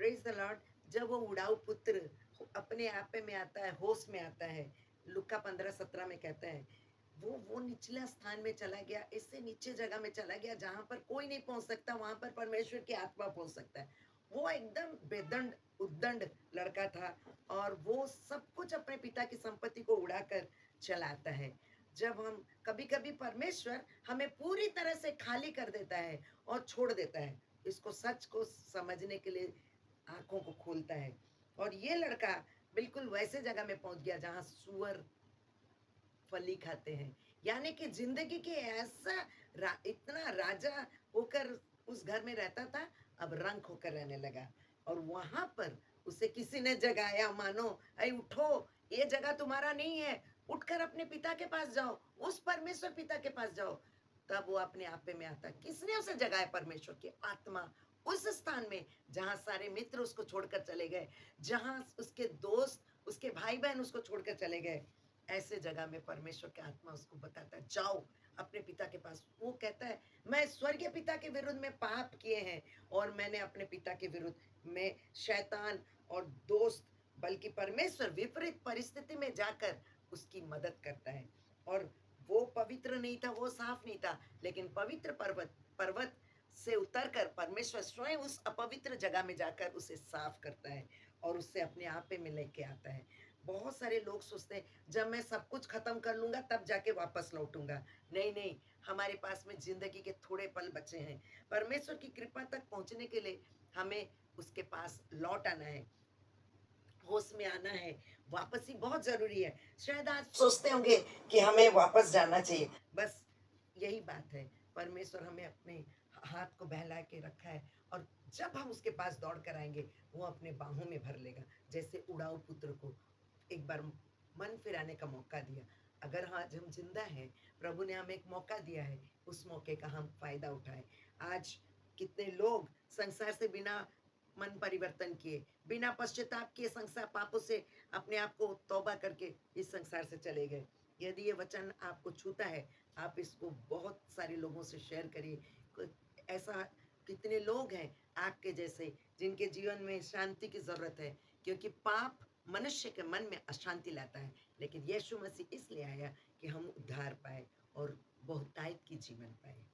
Praise the Lord. जब वो उड़ाऊ पुत्र अपने आपे में आता है, होश में आता है, लुका 15:17 में कहता है, वो निचला स्थान में चला गया, इससे नीचे जगह में चला गया जहाँ पर कोई नहीं पहुँच सकता, वहाँ पर परमेश्वर की आत्मा पहुँच सकता है। वो एकदम बेदंड उद्दंड लड़का था और वो सब कुछ अपने पिता की संपत्ति को उड़ाकर चलाता है। जब हम कभी-कभी परमेश्वर हमें पूरी तरह से खाली कर देता है और छोड़ देता है। इसको सच को समझने के लिए आँखों को खोलता है। और ये लड़का बिल्कुल वैसे जगह में पहुँच गया जहाँ सूअर फली खाते हैं। यानी कि ज़िंदगी के ऐसा इतना राजा होकर उस घर में रहता था, अब रंक होकर रहने लगा। और वहाँ पर उसे किसी ने जगाया मानो, "ऐ उठो, ये जगह तुम्हारा नहीं है, उठकर अपने पिता के पास जाओ, उस परमेश्वर पिता के पास जाओ।" तब वो अपने आपे में आता। किसने उसे जगाया? परमेश्वर की आत्मा। उस स्थान में जहाँ सारे मित्र उसको छोड़कर चले गए, जहाँ उसके दोस्त, उसके भाई-बहन उसको छोड़कर चले गए, ऐसे जगह में परमेश्वर की आत्मा उसको बताता है, जाओ अपने पिता के पास। वो कहता है, मैं स्वर्गीय पिता के विरुद्ध में पाप किए हैं और मैंने अपने पिता के विरुद्ध में शैतान और दोस्त बल्कि परमेश्वर विपरीत परिस्थिति में जाकर उसकी मदद करता है। और वो पवित्र नहीं था, वो साफ नहीं था, लेकिन पवित्र पर्वत पर्वत से उतरकर परमेश्वर स्वयं उस अपवित्र जगह में जाकर उसे साफ करता है और उससे अपने आपे में लेके आता है। बहुत सारे लोग सोचते हैं, जब मैं सब कुछ खत्म कर लूँगा तब जाके वापस लौटूँगा। नहीं, नहीं, हमारे पास में ज़िंदगी के थोड़े पल बचे हैं। परमेश्वर की कृपा तक पहुँचने के लिए हमें उसके पास लौट आना है, होश में आना है, वापसी बहुत ज़रूरी है। शायद आज सोचते होंगे कि हमें वापस जाना चाहिए, बस यही बात है। परमेश्वर हमें अपने हाथ को बहला के रखा है और जब हम उसके पास दौड़ कर आएँगे, वो अपने बाहों में भर लेगा। जैसे उड़ाऊ पुत्र को एक बार मन फिराने का मौका दिया। अगर आज हम ज़िंदा हैं, प्रभु ने हमें एक मौका दिया है, उस मौके का हम फ़ायदा उठाएँ। आज कितने लोग संसार से बिना मन परिवर्तन किए, बिना पश्चाताप किए संसार पापों से अपने आप को तौबा करके इस संसार से चले गए। यदि ये वचन आपको छूता है, आप इसको बहुत सारे लोगों से शेयर करिए। क ऐसा कितने लोग हैं आपके जैसे, जिनके जीवन में शांति की ज़रूरत है, क्योंकि पाप मनुष्य के मन में अशांति लाता है, लेकिन यीशु मसीह इसलिए आया कि हम उद्धार पाएँ और बहुतायत की जीवन पाएँ।